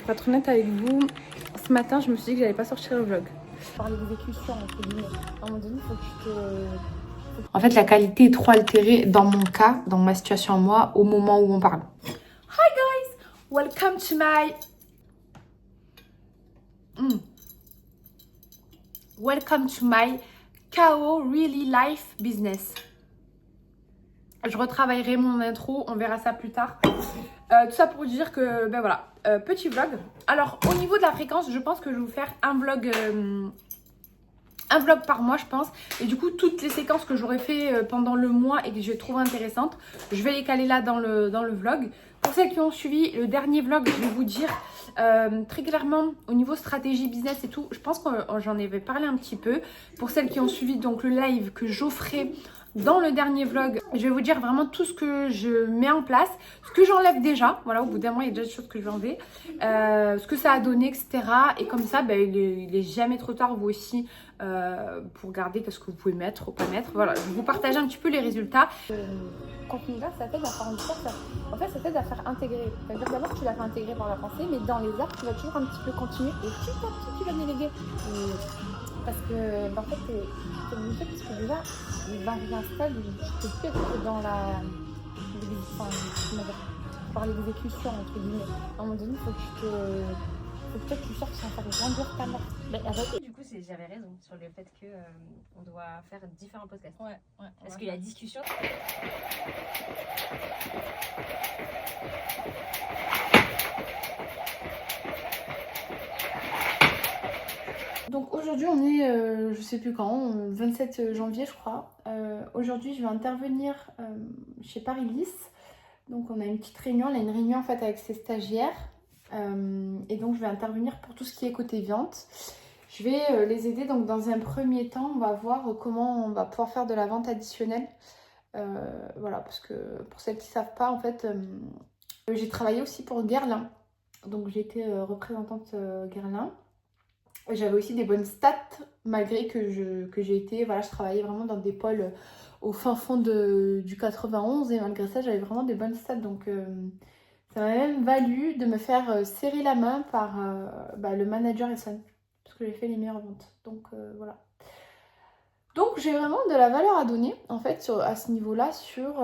Pour être honnête avec vous, ce matin, je me suis dit que j'allais pas sortir le vlog. Par l'exécution, entre guillemets. À un moment donné, il faut que tu te... En fait, la qualité est trop altérée dans mon cas, dans ma situation à moi, au moment où on parle. Hi guys! Welcome to my... Welcome to my KO Really Life Business. Je retravaillerai mon intro, on verra ça plus tard. Tout ça pour dire que, ben voilà, petit vlog. Alors, au niveau de la fréquence, je pense que je vais vous faire un vlog par mois, je pense. Et du coup, toutes les séquences que j'aurais fait pendant le mois et que je trouve intéressantes, je vais les caler là dans le vlog. Pour celles qui ont suivi le dernier vlog, je vais vous dire très clairement au niveau stratégie, business et tout, je pense que j'en avais parlé un petit peu. Pour celles qui ont suivi donc le live que j'offrais dans le dernier vlog, je vais vous dire vraiment tout ce que je mets en place, ce que j'enlève déjà. Voilà, au bout d'un mois, il y a déjà des choses que je vais enlever, ce que ça a donné, etc. Et comme ça, ben, il est jamais trop tard, vous aussi, pour regarder qu'est-ce que vous pouvez mettre ou pas mettre. Voilà, je vais vous partager un petit peu les résultats. Contenu-là, ça t'aide à faire en fait, ça t'aide à faire intégrer. C'est-à-dire d'abord, tu l'as fait intégrer par la pensée, mais dans les arts, tu vas toujours un petit peu continuer et petit à petit, tu vas déléguer. Parce que, en fait, t'es obligé, parce que déjà, il va arriver un stade où tu peux plus être dans la... par l'exécution, entre guillemets. À un moment donné, il faut que toi, tu cherches à faire grandir ta marque. Du coup, j'avais raison sur le fait que on doit faire différents podcasts. Ouais. Parce que la discussion. Donc aujourd'hui, on est, je sais plus quand, 27 janvier, je crois. Aujourd'hui, je vais intervenir chez Paris Lys. Donc on a une petite réunion, on a une réunion en fait avec ses stagiaires. Et donc je vais intervenir pour tout ce qui est côté vente. Je vais les aider, donc dans un premier temps, on va voir comment on va pouvoir faire de la vente additionnelle. Voilà, parce que pour celles qui ne savent pas, en fait, j'ai travaillé aussi pour Guerlain. Donc j'ai été représentante Guerlain. J'avais aussi des bonnes stats, malgré que j'ai été, voilà, je travaillais vraiment dans des pôles au fin fond du 91. Et malgré ça, j'avais vraiment des bonnes stats, donc... ça m'a même valu de me faire serrer la main par le manager Esson, parce que j'ai fait les meilleures ventes. Donc voilà. Donc j'ai vraiment de la valeur à donner en fait à ce niveau-là sur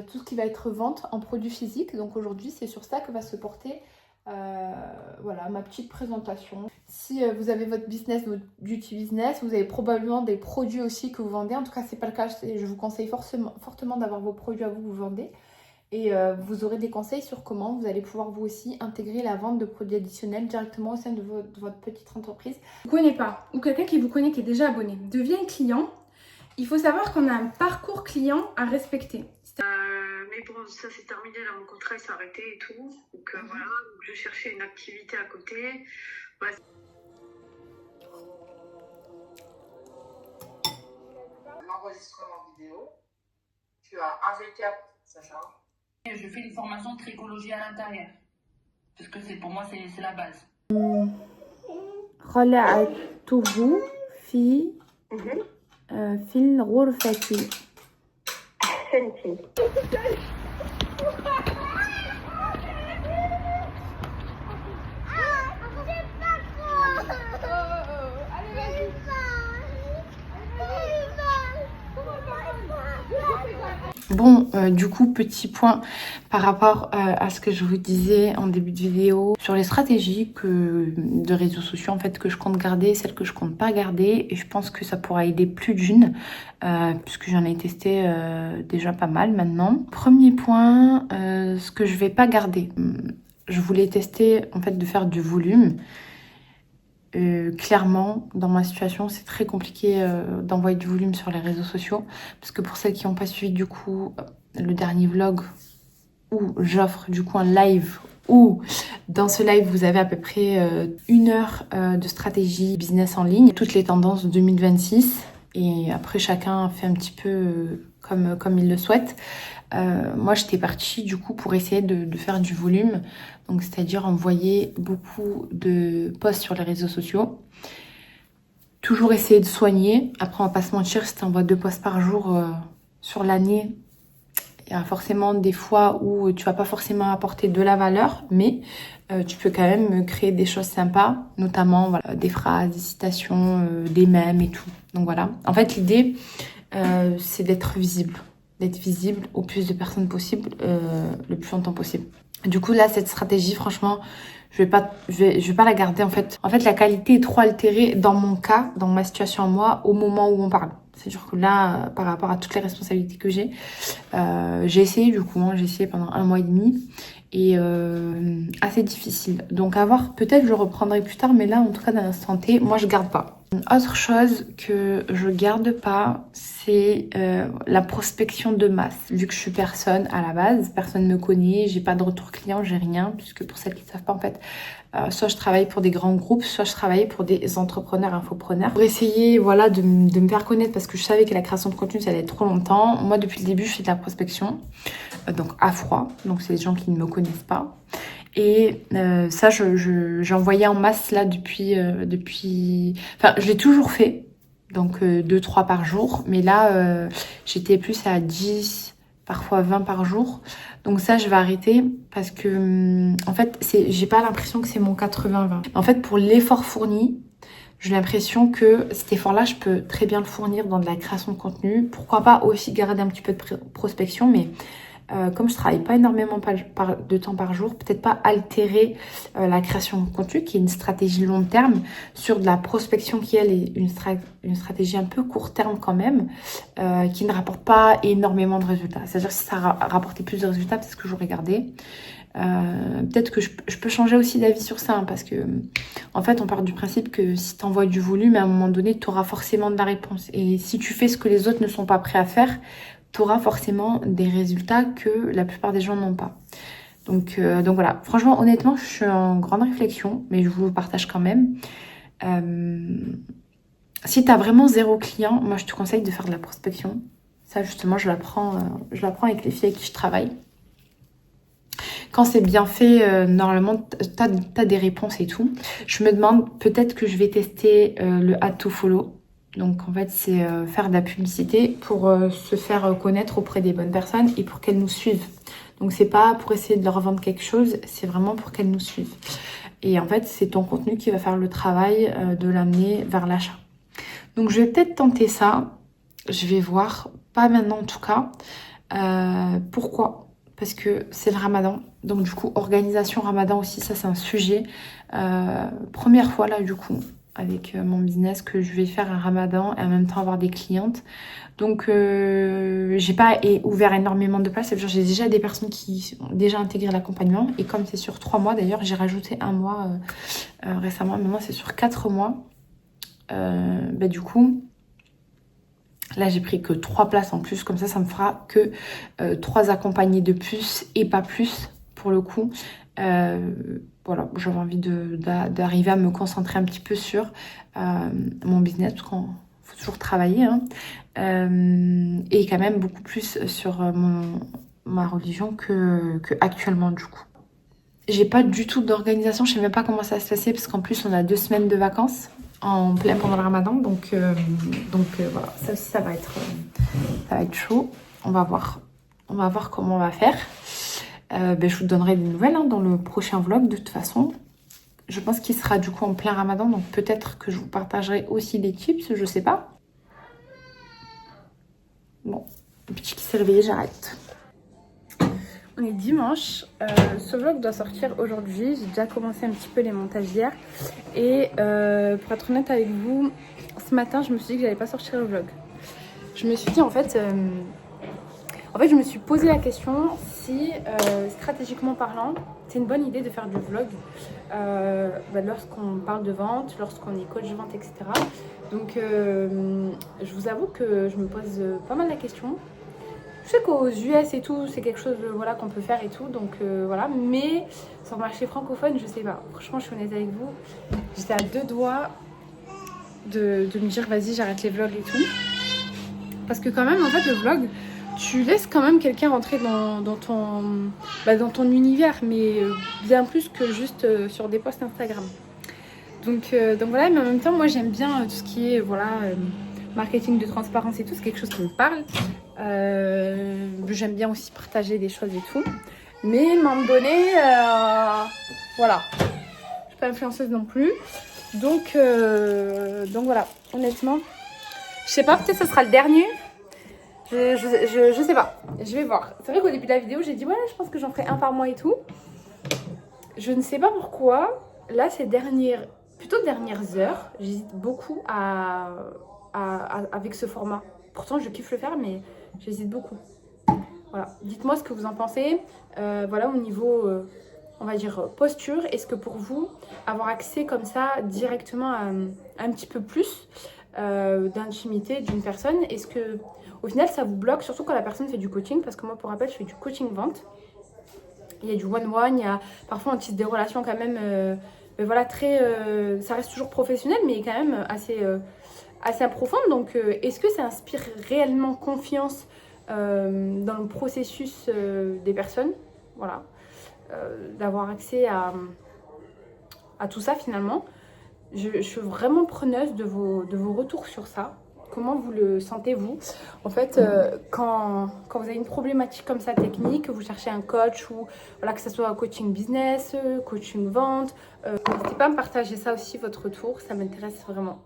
tout ce qui va être vente en produits physiques. Donc aujourd'hui c'est sur ça que va se porter voilà ma petite présentation. Si vous avez votre business, votre beauty business, vous avez probablement des produits aussi que vous vendez. En tout cas c'est pas le cas, je vous conseille fortement d'avoir vos produits à vous que vous vendez. Et vous aurez des conseils sur comment vous allez pouvoir vous aussi intégrer la vente de produits additionnels directement au sein de votre petite entreprise. Vous ne connaissez pas, ou quelqu'un qui vous connaît, qui est déjà abonné, devient client, il faut savoir qu'on a un parcours client à respecter. Mais bon, ça s'est terminé, là, mon contrat s'est arrêté et tout. Donc voilà, donc, je cherchais une activité à côté. Ouais. L'enregistrement vidéo, tu as un récap, ça charge. Je fais une formation tricologie à l'intérieur. Parce que pour moi, c'est la base. خلعته في الغرفة. أحسنتي. Bon, du coup, petit point par rapport à ce que je vous disais en début de vidéo sur les stratégies de réseaux sociaux en fait que je compte garder, celles que je compte pas garder, et je pense que ça pourra aider plus d'une puisque j'en ai testé déjà pas mal maintenant. Premier point, ce que je vais pas garder. Je voulais tester en fait de faire du volume. Clairement, dans ma situation, c'est très compliqué d'envoyer du volume sur les réseaux sociaux. Parce que pour celles qui n'ont pas suivi du coup le dernier vlog où j'offre du coup un live, où dans ce live vous avez à peu près 1 heure de stratégie business en ligne, toutes les tendances 2026, et après chacun fait un petit peu comme il le souhaite. Moi j'étais partie du coup pour essayer de faire du volume, donc c'est-à-dire envoyer beaucoup de posts sur les réseaux sociaux, toujours essayer de soigner. Après on va pas se mentir, si tu envoies 2 posts par jour sur l'année, Il y a forcément des fois où tu vas pas forcément apporter de la valeur, mais tu peux quand même créer des choses sympas, notamment voilà, des phrases, des citations, des mèmes et tout. Donc voilà. En fait, l'idée, c'est d'être visible au plus de personnes possible, le plus longtemps possible. Du coup, là, cette stratégie, franchement, je vais pas la garder en fait. En fait, la qualité est trop altérée dans mon cas, dans ma situation à moi, au moment où on parle. C'est sûr que là, par rapport à toutes les responsabilités que j'ai essayé du coup, hein, j'ai essayé pendant 1 mois et demi et assez difficile. Donc à voir, peut-être je reprendrai plus tard, mais là, en tout cas, dans l'instant T, moi, je garde pas. Autre chose que je garde pas, c'est la prospection de masse. Vu que je suis personne à la base, personne ne me connaît, j'ai pas de retour client, j'ai rien, puisque pour celles qui ne savent pas en fait, soit je travaille pour des grands groupes, soit je travaille pour des entrepreneurs, infopreneurs. Pour essayer voilà, de me faire connaître, parce que je savais que la création de contenu, ça allait être trop longtemps. Moi, depuis le début, je fais de la prospection, donc à froid, donc c'est des gens qui ne me connaissent pas. Et ça, j'ai envoyé en masse là depuis... Enfin, je l'ai toujours fait, donc 2-3 par jour. Mais là, j'étais plus à 10, parfois 20 par jour. Donc ça, je vais arrêter parce que, en fait, j'ai pas l'impression que c'est mon 80-20. En fait, pour l'effort fourni, j'ai l'impression que cet effort-là, je peux très bien le fournir dans de la création de contenu. Pourquoi pas aussi garder un petit peu de prospection, mais... comme je travaille pas énormément de temps par jour, peut-être pas altérer la création de contenu, qui est une stratégie long terme, sur de la prospection qui, elle, est une stratégie un peu court terme quand même, qui ne rapporte pas énormément de résultats. C'est-à-dire que si ça rapportait plus de résultats, c'est ce que j'aurais gardé. Peut-être que je peux changer aussi d'avis sur ça, hein, parce que en fait, on part du principe que si tu envoies du volume, à un moment donné, tu auras forcément de la réponse. Et si tu fais ce que les autres ne sont pas prêts à faire, tu auras forcément des résultats que la plupart des gens n'ont pas. Donc voilà, franchement, honnêtement, je suis en grande réflexion, mais je vous le partage quand même. Si tu as vraiment 0 client, moi, je te conseille de faire de la prospection. Ça, justement, je l'apprends avec les filles avec qui je travaille. Quand c'est bien fait, normalement, tu as des réponses et tout. Je me demande, peut-être que je vais tester le Add to Follow. Donc en fait, c'est faire de la publicité pour se faire connaître auprès des bonnes personnes et pour qu'elles nous suivent. Donc c'est pas pour essayer de leur vendre quelque chose, c'est vraiment pour qu'elles nous suivent. Et en fait, c'est ton contenu qui va faire le travail de l'amener vers l'achat. Donc je vais peut-être tenter ça. Je vais voir, pas maintenant en tout cas. Pourquoi ? Parce que c'est le ramadan. Donc du coup, organisation ramadan aussi, ça c'est un sujet. Première fois là du coup, avec mon business, que je vais faire un ramadan et en même temps avoir des clientes. Donc j'ai pas ouvert énormément de places. J'ai déjà des personnes qui ont déjà intégré l'accompagnement. Et comme c'est sur 3 mois, d'ailleurs j'ai rajouté 1 mois récemment. Maintenant c'est sur 4 mois. Du coup, là j'ai pris que 3 places en plus. Comme ça me fera que 3 accompagnés de plus et pas plus pour le coup. Voilà, j'avais envie d'arriver à me concentrer un petit peu sur mon business, parce qu'il faut toujours travailler, hein, et quand même beaucoup plus sur ma religion que actuellement du coup. J'ai pas du tout d'organisation, je sais même pas comment ça va se passer, parce qu'en plus on a 2 semaines de vacances en plein pendant le ramadan, donc voilà, ça aussi ça va être chaud. On va voir comment on va faire. Je vous donnerai des nouvelles hein, dans le prochain vlog de toute façon. Je pense qu'il sera du coup en plein ramadan, donc peut-être que je vous partagerai aussi des tips, je sais pas. Bon, le petit qui s'est réveillé, j'arrête. On est dimanche, ce vlog doit sortir aujourd'hui, j'ai déjà commencé un petit peu les montages hier. Et pour être honnête avec vous, ce matin je me suis dit que j'allais pas sortir le vlog. Je me suis dit en fait, je me suis posé la question si, stratégiquement parlant, c'est une bonne idée de faire du vlog lorsqu'on parle de vente, lorsqu'on est coach de vente, etc. Donc, je vous avoue que je me pose pas mal la question. Je sais qu'aux US et tout, c'est quelque chose voilà, qu'on peut faire et tout, donc voilà. Mais sur le marché francophone, je sais pas. Franchement, je suis honnête avec vous. J'étais à 2 doigts de me dire, vas-y, j'arrête les vlogs et tout. Parce que quand même, en fait, le vlog... tu laisses quand même quelqu'un rentrer dans ton univers, mais bien plus que juste sur des posts Instagram. Donc voilà, mais en même temps, moi j'aime bien tout ce qui est marketing de transparence et tout, c'est quelque chose qui me parle. J'aime bien aussi partager des choses et tout. Mais à un moment donné, voilà. Je suis pas influenceuse non plus. Donc voilà, honnêtement. Je sais pas, peut-être que ce sera le dernier. Je sais pas. Je vais voir. C'est vrai qu'au début de la vidéo, j'ai dit ouais, je pense que j'en ferai un par mois et tout. Je ne sais pas pourquoi. Là, ces dernières heures, j'hésite beaucoup avec ce format. Pourtant, je kiffe le faire, mais j'hésite beaucoup. Voilà. Dites-moi ce que vous en pensez. Voilà, au niveau, on va dire, posture, est-ce que pour vous, avoir accès comme ça directement à un petit peu plus d'intimité d'une personne, est-ce que au final ça vous bloque, surtout quand la personne fait du coaching? Parce que moi, pour rappel, je fais du coaching vente. Il y a du one-one, il y a parfois on tisse des relations quand même, mais voilà, ça reste toujours professionnel, mais quand même assez profonde. Donc, est-ce que ça inspire réellement confiance dans le processus des personnes? Voilà, d'avoir accès à tout ça finalement. Je suis vraiment preneuse de vos retours sur ça. Comment vous le sentez, vous? En fait, quand vous avez une problématique comme ça technique, vous cherchez un coach ou voilà, que ce soit un coaching business, coaching vente, n'hésitez pas à me partager ça aussi, votre retour. Ça m'intéresse vraiment.